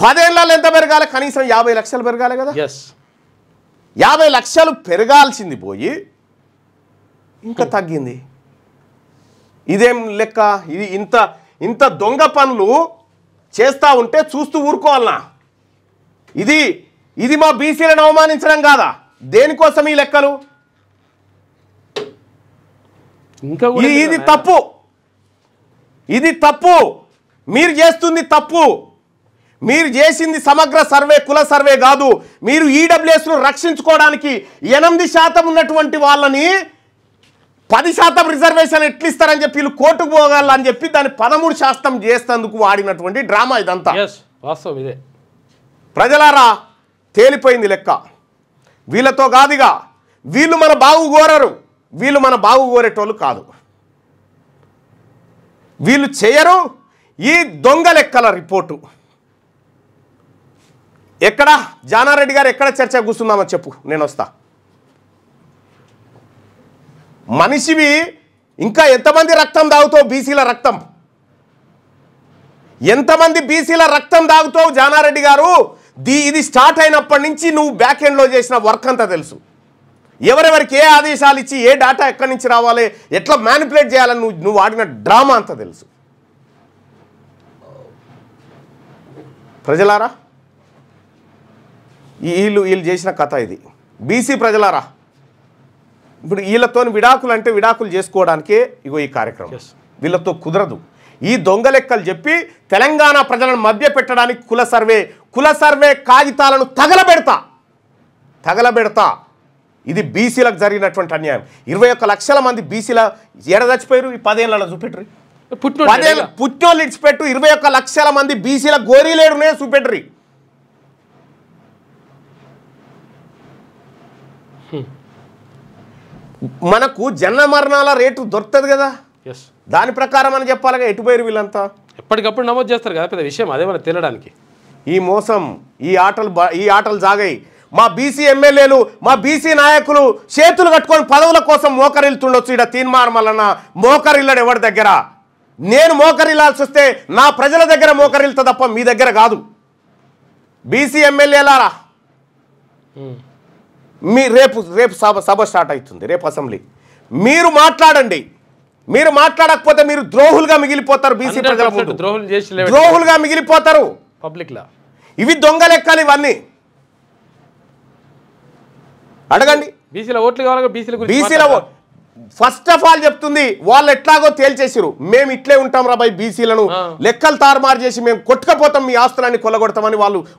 10 ఏళ్లలో ఎంత పెరగాలి? కనీసం 50 లక్షలు పెరగాలి కదా. 50 లక్షలు పెరగాల్సింది పోయి ఇంకా తగ్గింది. ఇదేం లెక్క? ఇది ఇంత దొంగ పనులు చేస్తూ ఉంటే చూస్తూ ఊరుకోవాలనా? ఇది మా బీసీలను అవమానించడం కాదా? దేనికోసం ఈ లెక్కలు? ఇది తప్పు. మీరు చేస్తుంది తప్పు. మీరు చేసింది సమగ్ర సర్వే, కుల సర్వే కాదు. మీరు ఈడబ్ల్యూఎస్ను రక్షించుకోవడానికి 8% ఉన్నటువంటి వాళ్ళని 10% రిజర్వేషన్ ఎట్లిస్తారని చెప్పి వీళ్ళు కోర్టుకు పోగాలని చెప్పి దాన్ని 13% చేసేందుకు వాడినటువంటి డ్రామా ఇదంతా. వాస్తవం ఇదే. ప్రజలారా తేలిపోయింది లెక్క. వీళ్ళతో కాదుగా. వీళ్ళు మన బాగు కోరరు. వీళ్ళు మన బాగు కోరేటోళ్ళు కాదు. వీళ్ళు చేయరు. ఈ దొంగ లెక్కల రిపోర్టు ఎక్కడ? జానారెడ్డి గారు ఎక్కడ చర్చ కూర్చుందామో చెప్పు, నేను వస్తా. మనిషివి ఇంకా ఎంతమంది రక్తం తాగుతావు? బీసీల రక్తం ఎంతమంది బీసీల రక్తం తాగుతావు జానారెడ్డి గారు? ఇది స్టార్ట్ అయినప్పటి నుంచి నువ్వు బ్యాక్ ఎండ్లో చేసిన వర్క్ అంతా తెలుసు. ఎవరెవరికి ఏ ఆదేశాలు ఇచ్చి ఏ డేటా ఎక్కడి నుంచి రావాలి, ఎట్లా మ్యానిపులేట్ చేయాలని నువ్వు ఆడిన డ్రామా అంతా తెలుసు. ప్రజలారా వీళ్ళు చేసిన కథ ఇది. బీసీ ప్రజలారా ఇప్పుడు వీళ్ళతో విడాకులు అంటే విడాకులు చేసుకోవడానికే ఇగో ఈ కార్యక్రమం. వీళ్ళతో కుదరదు. ఈ దొంగ లెక్కలు చెప్పి తెలంగాణ ప్రజలను మధ్య పెట్టడానికి కుల సర్వే కాగితాలను తగలబెడతా. ఇది బీసీలకు జరిగినటువంటి అన్యాయం. 21 లక్షల మంది బీసీల ఏడ చచ్చిపోయారు? ఈ 10 ఏళ్ళలో చూపెట్టరు. పుట్టినోళ్ళు ఇడిచిపెట్టు. 21 లక్షల మంది బీసీల గోరీలేడునే చూపెట్టరు. మనకు జన్మ మరణాల రేటు దొరుకుతుంది కదా, దాని ప్రకారం అని చెప్పాలిగా. ఎటుపోయారు వీళ్ళంతా? ఎప్పటికప్పుడు నమోదు చేస్తారు కదా, పెద్ద విషయం అదే మనం తినడానికి. ఈ మోసం, ఈ ఆటలు జాగాయి. మా బీసీ ఎమ్మెల్యేలు, మా బీసీ నాయకులు చేతులు కట్టుకొని పదవుల కోసం మోకరిల్తుండొచ్చు. ఇక్కడ తీన్మార్ మల్లన్న మోకరిల్లడు ఎవరి దగ్గర. నేను మోకరిల్లాల్సి వస్తే నా ప్రజల దగ్గర మోకరిల్తా తప్ప మీ దగ్గర కాదు. బీసీ ఎమ్మెల్యేలారా, మీ రేపు సభ స్టార్ట్ అవుతుంది. రేపు అసెంబ్లీ. మీరు మాట్లాడండి. మీరు మాట్లాడకపోతే మీరు ద్రోహులుగా మిగిలిపోతారు. బీసీ ప్రజల ముందు ద్రోహులుగా మిగిలిపోతారు పబ్లిక్లా. ఇవి దొంగ లెక్కలు ఇవన్నీ. అడగండి. బీసీల ఓట్లు కావాలి. బీసీల ఫస్ట్ ఆఫ్ ఆల్ చెప్తుంది, వాళ్ళు ఎట్లాగో తేల్చేసిరు. మేము ఇట్లే ఉంటాం రా బై, బీసీలను లెక్కలు తారుమారు చేసి మేము కొట్టుకపోతాం, మీ ఆస్తులన్నీ కొల్లగొడతామని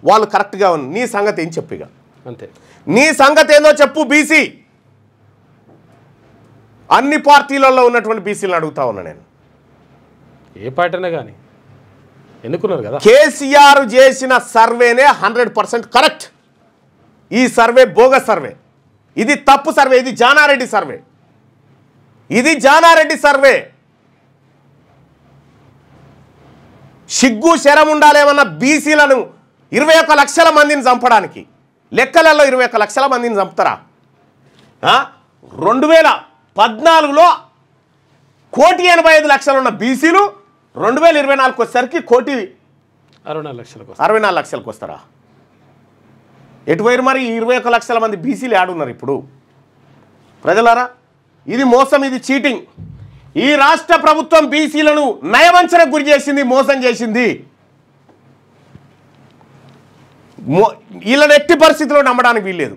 వాళ్ళు కరెక్ట్గా ఉంది. నీ సంగతి ఏం చెప్పిగా? అంతే. నీ సంగతి ఏందో చెప్పు. బీసీ అన్ని పార్టీలలో ఉన్నటువంటి బీసీలను అడుగుతా ఉన్నా నేను. ఏ పార్టీ అయినా కానీ ఎన్నుకున్నారు కదా. కేసీఆర్ చేసిన సర్వేనే 100% కరెక్ట్. ఈ సర్వే బోగస్ సర్వే. ఇది తప్పు సర్వే. ఇది జానారెడ్డి సర్వే. సిగ్గు శరం ఉండాలేమన్నా బీసీలను 21 లక్షల మందిని చంపడానికి. లెక్కలలో 21 లక్షల మందిని చంపుతారా? 14లో 1,85,00,000 ఉన్న బీసీలు 2024 వచ్చేసరికి 1,64,00,000 లక్షలకు వస్తారా? ఎటువైరు మరి 21 లక్షల మంది బీసీలు ఆడున్నారు ఇప్పుడు. ప్రజలారా, ఇది మోసం, ఇది చీటింగ్. ఈ రాష్ట్ర ప్రభుత్వం బీసీలను నయవంచనకు గురి చేసింది, మోసం చేసింది. వీళ్ళని ఎట్టి పరిస్థితిలో నమ్మడానికి వీల్లేదు,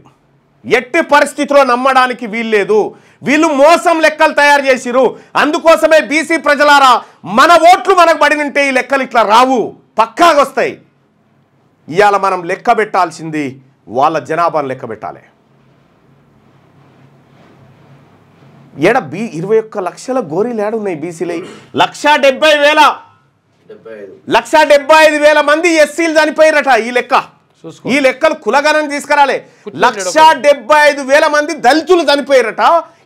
ఎట్టి పరిస్థితిలో నమ్మడానికి వీల్లేదు. వీళ్ళు మోసం లెక్కలు తయారు చేసిరు. అందుకోసమే బీసీ ప్రజలారా, మన ఓట్లు మనకు పడినంటే ఈ లెక్కలు ఇట్లా రావు, పక్కాగా వస్తాయి. ఇవాళ మనం లెక్క పెట్టాల్సింది వాళ్ళ జనాభాను లెక్క పెట్టాలి. 21 లక్షల గోరీలు ఏడున్నాయి బీసీలు. 1,75,000 మంది ఎస్సీలు చనిపోయారట. ఈ లెక్కలు కులగణన తీసుకురాలే. 1,75,000 మంది దళితులు చనిపోయారట.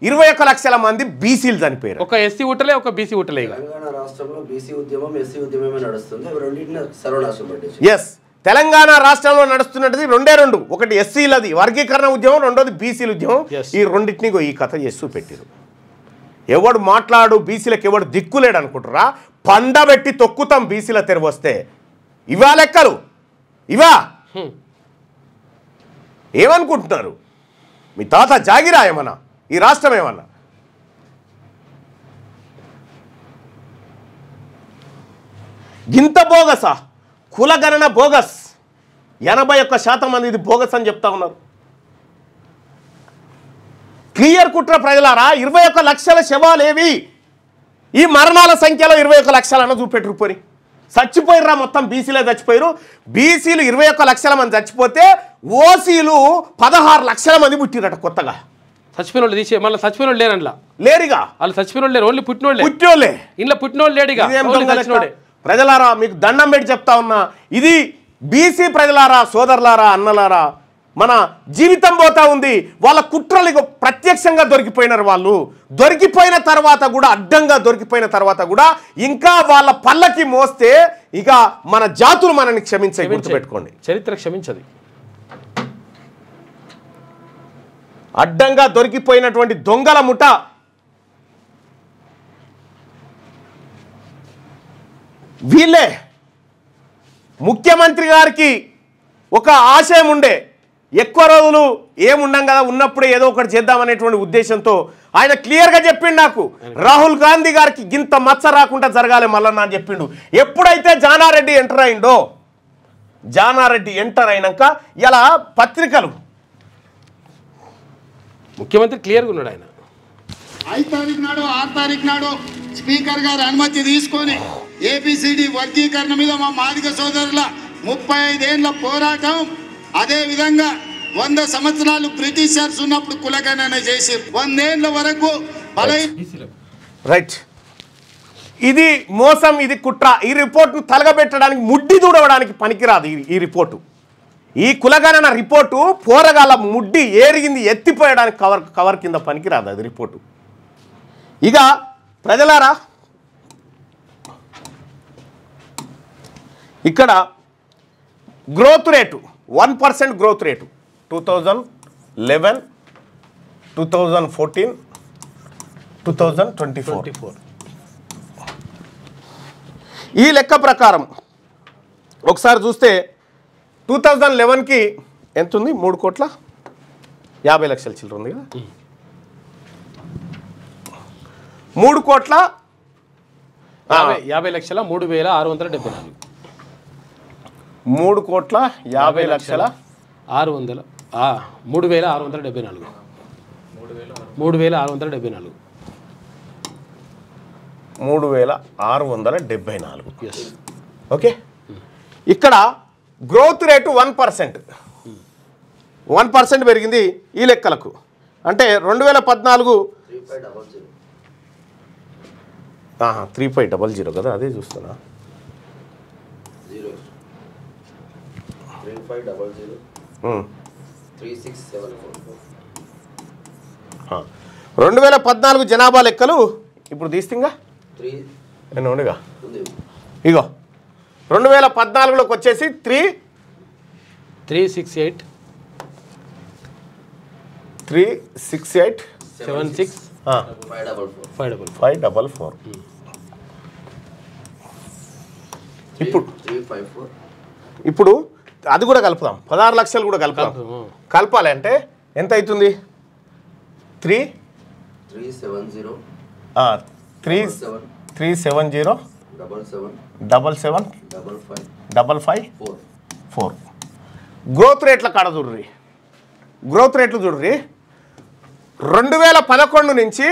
21 లక్షల మంది బీసీలు చనిపోయారు. ఒక ఎస్సీ ఉట్టలే, ఒక బీసీ ఉట్టలే. తెలంగాణ రాష్ట్రంలో బీసీ ఉద్యమం, ఎస్సీ ఉద్యమమే నడుస్తుంది. రెండింటిని సర్వనాశనం పట్టించి. ఎస్, తెలంగాణ రాష్ట్రంలో నడుస్తున్నది రెండు. ఒకటి ఎస్సీలది వర్గీకరణ ఉద్యమం, రెండోది బీసీల ఉద్యమం. ఈ రెండింటిని ఈ కథ చేస్తూ పెట్టారు. ఎవడు మాట్లాడు బీసీలకు ఎవడు దిక్కులేడు అనుకుంటారా? పండబెట్టి తొక్కుతాం బీసీల తెరవ వస్తే. ఇవా లెక్కలు, ఇవా ఏమనుకుంటున్నారు? మీ తాత జాగిరా ఏమన్నా? ఈ రాష్ట్రం ఏమన్నా? గింత బోగసా? కులగణన బోగస్. 81% మంది ఇది బోగస్ అని చెప్తా ఉన్నారు. క్లియర్ కుట్ర ప్రజలారా. 21 లక్షల శవాలేవి? ఈ మరణాల సంఖ్యలో 21 లక్షలన్న చూపెట్టురు. పోని చచ్చిపోయిర్రా, మొత్తం బీసీలే చచ్చిపోయారు. బీసీలు 21 లక్షల మంది చచ్చిపోతే ఓసీలు 16 లక్షల మంది పుట్టిరట కొత్తగా. చచ్చిపోయిన వాళ్ళు తీసే మళ్ళీ చచ్చిపోయిన వాళ్ళు లేరట్లా లేరుగా. వాళ్ళు చచ్చిపోయిన వాళ్ళు లేరు, ఓన్లీ పుట్టినోళ్ళే. ఇంట్లో పుట్టినోళ్ళు లేడుగా. ప్రజలారా, మీకు దండం పెట్టి చెప్తా ఉన్నా, ఇది బీసీ ప్రజలారా, సోదరులారా, అన్నలారా, మన జీవితం పోతా ఉంది. వాళ్ళ కుట్రలు ప్రత్యక్షంగా దొరికిపోయినారు. వాళ్ళు దొరికిపోయిన తర్వాత కూడా, అడ్డంగా దొరికిపోయిన తర్వాత కూడా ఇంకా వాళ్ళ పల్లకి మోస్తే ఇక మన జాతులు మనల్ని క్షమించాయి. గుర్తుపెట్టుకోండి, చరిత్ర క్షమించదు. అడ్డంగా దొరికిపోయినటువంటి దొంగల ముఠ వీళ్ళే. ముఖ్యమంత్రి గారికి ఒక ఆశయం ఉండే, ఎక్కువ రోజులు ఏముండం కదా, ఉన్నప్పుడే ఏదో ఒకటి చేద్దామనేటువంటి ఉద్దేశంతో ఆయన క్లియర్గా చెప్పిండు. నాకు రాహుల్ గాంధీ గారికి గింత మచ్చ రాకుండా జరగాలి మల్లన్న అని చెప్పిండు. ఎప్పుడైతే జానారెడ్డి ఎంటర్ అయిండో, జానారెడ్డి ఎంటర్ అయినాక ఇలా పత్రికలు, ముఖ్యమంత్రి క్లియర్గా ఉన్నాడు. ఆయన 5 తారీఖు నాడు 6 తారీఖు నాడు స్పీకర్ గారి అనుమతి తీసుకొని ఏబిసిడి వర్గీకరణ మీద మా మాదిగ సోదరుల 35 ఏళ్ల పోరాటం, అదే విధంగా 100 సంవత్సరాలు బ్రిటిషర్స్ ఉన్నప్పుడు కులగణన చేసి 100 ఏళ్ల వరకు రైట్. ఇది మోసం, ఇది కుట్ర. ఈ రిపోర్ట్ను తలగబెట్టడానికి, ముడ్డి దూడవడానికి పనికిరాదు ఈ రిపోర్టు. ఈ కులగణన రిపోర్టు పోరగాల ముడ్డి ఏరిగింది ఎత్తిపోయడానికి కవర్ కింద పనికిరాదు అది రిపోర్టు. ఇక ప్రజలారా, ఇక్కడ గ్రోత్ రేటు 1% గ్రోత్ రేటు 2011, 2014, 2024. ఈ లెక్క ప్రకారం ఒకసారి చూస్తే 2011కి ఎంత ఉంది? 3,50,00,000 చిల్లర ఉంది కదా. 3,50,00,000 3,674. 3,50,00,000 3,674. 3,674. 3,674. ఓకే. ఇక్కడ గ్రోత్ రేటు 1% పెరిగింది ఈ లెక్కలకు. అంటే 2014 3500 కదా, అదే చూస్తున్నా. 2014 జనాభా లెక్కలు ఇప్పుడు తీస్తింగా ఎన్నోగా. ఇగో 2014లోకి వచ్చేసి 368 76 544 544. ఇప్పుడు 354 ఇప్పుడు అది కూడా కలుపుదాం, 16 లక్షలు కూడా కలుపుదాం. కలపాలి అంటే ఎంత అవుతుంది? 370 370 77 55 గ్రోత్ రేట్ల కాడ చూడ్రి, గ్రోత్ రేట్లు చూడ్రి. 2011 నుంచి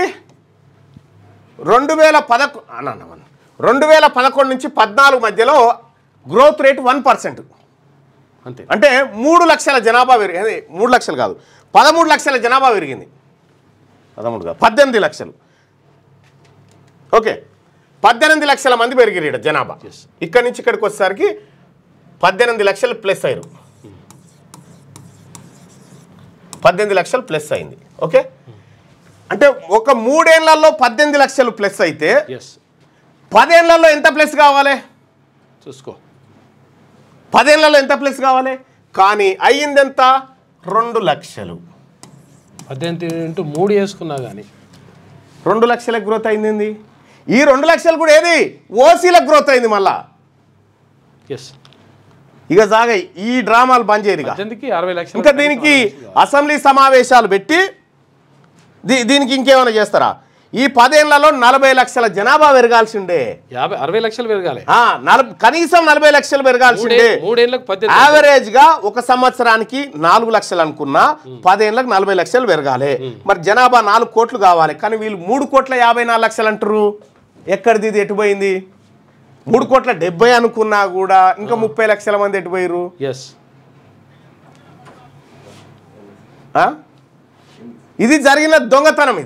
2011 నుంచి 14 మధ్యలో గ్రోత్ రేట్ 1%. అంతే. అంటే 3 లక్షల జనాభా పెరిగింది. 3 లక్షలు కాదు, 13 లక్షల జనాభా పెరిగింది. 13 కాదు, 18 లక్షలు. ఓకే, 18 లక్షల మంది పెరిగిరు జనాభా. ఇక్కడి నుంచి ఇక్కడికి వచ్చేసరికి 18 లక్షలు ప్లస్ అయ్యారు. 18 లక్షలు ప్లస్ అయింది. ఓకే, అంటే ఒక 3 ఏళ్లలో 18 లక్షలు ప్లస్ అయితే 10 ఏళ్లలో ఎంత ప్లస్ కావాలి చూసుకో. 10 ఏళ్లలో ఎంత ప్లస్ కావాలి? కానీ అయ్యింది ఎంత? 2 లక్షలు. 18 × 3 వేసుకున్నా కానీ 2 లక్షల గ్రోత్ అయింది. ఈ 2 లక్షలు కూడా ఏది? ఓసీల గ్రోత్ అయింది మళ్ళా. ఇక సాగా ఈ డ్రామాలు బంద్ చేయరు. 60 లక్షలు. ఇంకా దీనికి అసెంబ్లీ సమావేశాలు పెట్టి దీనికి ఇంకేమైనా చేస్తారా? ఈ 10 ఏళ్లలో 40 లక్షల జనాభా పెరగాల్సిండే. 60 లక్షలు పెరగాలి. కనీసం 40 లక్షలు పెరగాల్సిండే. 3 ఏళ్ళకు 18. యావరేజ్ గా ఒక సంవత్సరానికి 4 లక్షలు అనుకున్నా 10 ఏళ్ళకి 40 లక్షలు పెరగాలి. మరి జనాభా 4 కోట్లు కావాలి, కానీ వీళ్ళు 3,54 లక్షలు అంటారు. ఎక్కడిది? ఇది ఎటుపోయింది? 3,70 అనుకున్నా కూడా ఇంకా 30 లక్షల మంది ఎటుపోయారు? ఇది జరిగిన దొంగతనం.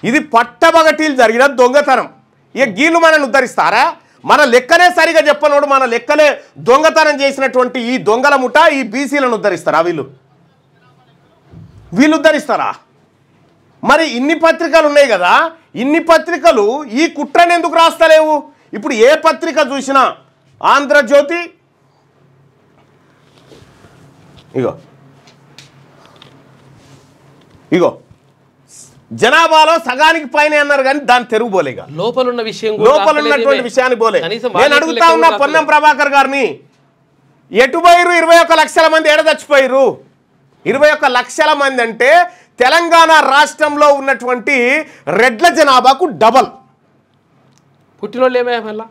ఇది పట్టబగటీలు జరిగిన దొంగతనం. ఇక గీళ్ళు మనల్ని ఉద్ధరిస్తారా? మన లెక్కనే సరిగా చెప్పనోడు మన లెక్కలే దొంగతనం చేసినటువంటి ఈ దొంగల ముఠ ఈ బీసీలను ఉద్ధరిస్తారా? వీళ్ళు ఉద్ధరిస్తారా? మరి ఇన్ని పత్రికలు ఉన్నాయి కదా, ఇన్ని పత్రికలు ఈ కుట్రను ఎందుకు రాస్తలేవు? ఇప్పుడు ఏ పత్రిక చూసినా ఆంధ్రజ్యోతి ఇగో జనాభాలో సగానికి పైన అన్నారు, కానీ దాన్ని తెరుగుపోలేగా. లోపలున్నటువంటి విషయాన్ని పోలే. నేను అడుగుతా ఉన్నా పొన్నం ప్రభాకర్ గారిని, ఎటుపోయిరు? 21 లక్షల మంది ఎడ చచ్చిపోయిరు? 21 లక్షల మంది అంటే తెలంగాణ రాష్ట్రంలో ఉన్నటువంటి రెడ్ల జనాభాకు డబల్. పుట్టినోళ్ళు ఏమయ్యా? మళ్ళా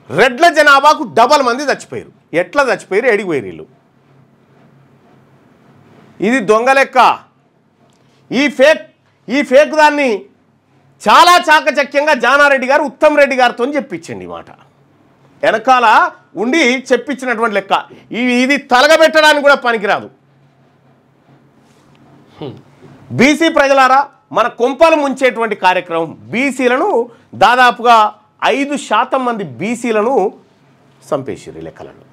రెడ్ల జనాభాకు డబల్ మంది చచ్చిపోయారు. ఎట్లా చచ్చిపోయారు? ఎడిగిపోయారు వీళ్ళు. ఇది దొంగ లెక్క. ఈ ఫేక్ దాన్ని చాలా చాకచక్యంగా జానారెడ్డి గారు ఉత్తమ్ రెడ్డి గారితో చెప్పించండి. మాట వెనకాల ఉండి చెప్పించినటువంటి లెక్క. ఇది తలగబెట్టడానికి కూడా పనికిరాదు. బీసీ ప్రజలారా, మన కొంపలు ముంచేటువంటి కార్యక్రమం. బీసీలను దాదాపుగా 5% మంది బీసీలను చంపేసారు ఈ లెక్కలను.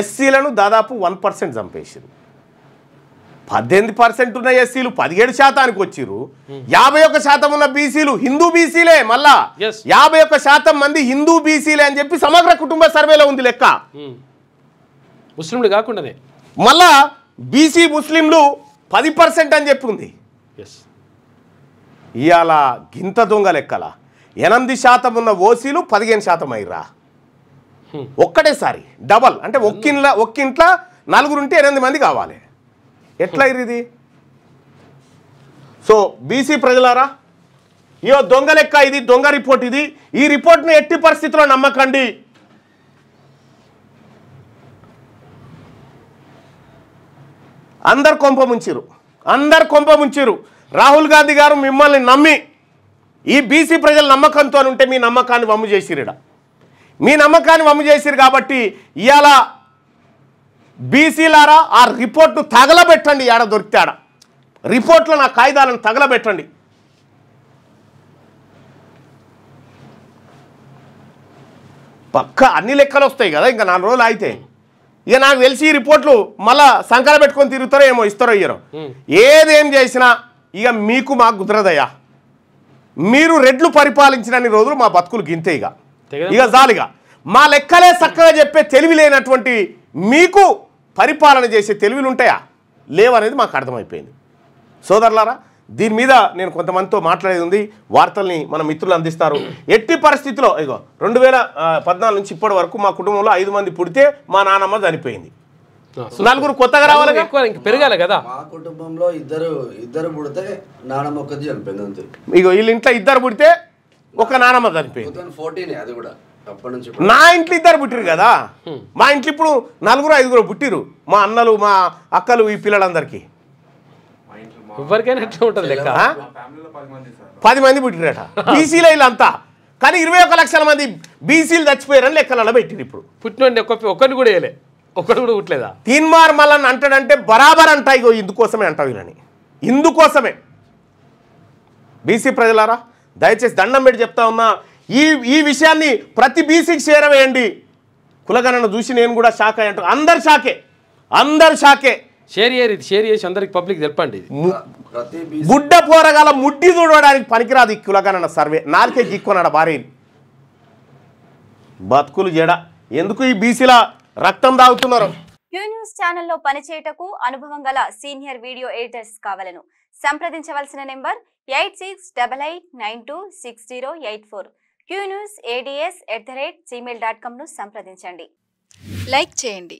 ఎస్సీలను దాదాపు 1% చంపేసారు. 18% ఉన్న ఎస్సీలు 17% వచ్చిర్రు. 51% ఉన్న బీసీలు హిందూ బీసీలే. మళ్ళా 51% మంది హిందూ బీసీలే అని చెప్పి సమగ్ర కుటుంబ సర్వేలో ఉంది లెక్క. ముస్లింలు కాకుండానే మళ్ళా బీసీ ముస్లింలు 10% అని చెప్పి ఉంది. ఇవాళ గింత దొంగ లెక్కల 8% ఉన్న ఓసీలు 15% అయ్యిరా. ఒక్కటేసారి డబల్. అంటే ఒక్కింట్లో 4 ఉంటే 8 మంది కావాలి. ఎట్లా ఇది? సో బీసీ ప్రజలారా, దొంగ లెక్క ఇది, దొంగ రిపోర్ట్ ఇది. ఈ రిపోర్ట్ను ఎట్టి పరిస్థితుల్లో నమ్మకండి. అందరు కొంప ముంచిరు. రాహుల్ గాంధీ గారు మిమ్మల్ని నమ్మి ఈ బీసీ ప్రజల నమ్మకంతో ఉంటే మీ నమ్మకాన్ని వమ్ము చేసిరు. మీ నమ్మకాన్ని వమ్ము చేసిరు కాబట్టి ఇవాళ బీసీలారా ఆ రిపోర్ట్ను తగలబెట్టండి. ఆడ దొరికితే ఆడ రిపోర్ట్లో నా కాయిదాలను తగలబెట్టండి. పక్క అన్ని లెక్కలు వస్తాయి కదా ఇంకా 4 రోజులు అయితే. ఇక నాకు తెలిసి ఈ రిపోర్ట్లు మళ్ళా సంకల పెట్టుకొని తిరుగుతారో ఏమో, ఇస్తారో ఇయ్యరో. ఏదేం చేసినా ఇక మీకు మాకు కుదరదయ్యా. మీరు రెడ్లు పరిపాలించినన్ని రోజులు మా బతుకులు గింతే. ఇక జాలిగా మా లెక్కలే చక్కగా చెప్పే తెలివి లేనటువంటి మీకు పరిపాలన చేసే తెలివిలు ఉంటాయా? లేవనేది మాకు అర్థమైపోయింది. సోదరులారా, దీని మీద నేను కొంతమందితో మాట్లాడేది ఉంది, వార్తల్ని మన మిత్రులు అందిస్తారు. ఎట్టి పరిస్థితిలో ఇగో 2014 నుంచి ఇప్పటి వరకు మా కుటుంబంలో 5 మంది పుడితే మా నాన్నమ్మ చనిపోయింది. 4 కొత్తగా రావాలి, ఎక్కువ ఇంక పెరగాలి కదా. మా కుటుంబంలో ఇద్దరు పుడితే నాన్నమ్మ ఒక్కది చనిపోయింది అంతే. ఇగో వీళ్ళ ఇంట్లో 2 పుడితే ఒక నాన్నమ్మ చనిపోయింది. 2014 అది కూడా అప్పటి నుంచి. నా ఇంట్లో 2 పుట్టిరు కదా, మా ఇంట్లో ఇప్పుడు 4-5 పుట్టిరు, మా అన్నలు మా అక్కలు ఈ పిల్లలందరికీ. ఎవరికైనా ఎట్లా ఉంటుంది లెక్క. 10 మంది పుట్టిరట బీసీలో వీళ్ళంతా. కానీ 21 లక్షల మంది బీసీలు చచ్చిపోయారని లెక్కలలో పెట్టిరు. ఇప్పుడు పుట్టినండి ఒక్కరిని కూడా వేయలే, ఒక్కడు కూడా పుట్టలేదా. తీన్మార్ మల్లన్ అంటాడంటే బరాబర్ అంటా. ఇగో ఇందుకోసమే అంటావు వీళ్ళని, ఇందుకోసమే. బీసీ ప్రజలారా దయచేసి దండం పెట్టి చెప్తా ఉన్నా, ఈ విషయాన్ని ప్రతి బీసీకి చేరవేయండి. కులగణన చూసి నేను కూడా షాక్ అయ్యంట. అందరు షాకే. షేర్ చేసి అందరికి పబ్లిక్ తెలపండి. గుడ్డ పోరగాల ముడ్డి చూడడానికి పనికిరాదు ఈ కులగణన సర్వే. 4కే గిక్కున్నాడు భార్య. బతుకులు జడ ఎందుకు ఈ బీసీల రక్తం దాగుతున్నారు. క్యూ న్యూస్ ఛానల్లో పనిచేయటకు అనుభవం గల సీనియర్ వీడియో ఎడిటర్స్ కావాలను సంప్రదించవలసిన నెంబర్ 8688926084. qnews@gmail.com ను సంప్రదించండి. లైక్ చేయండి,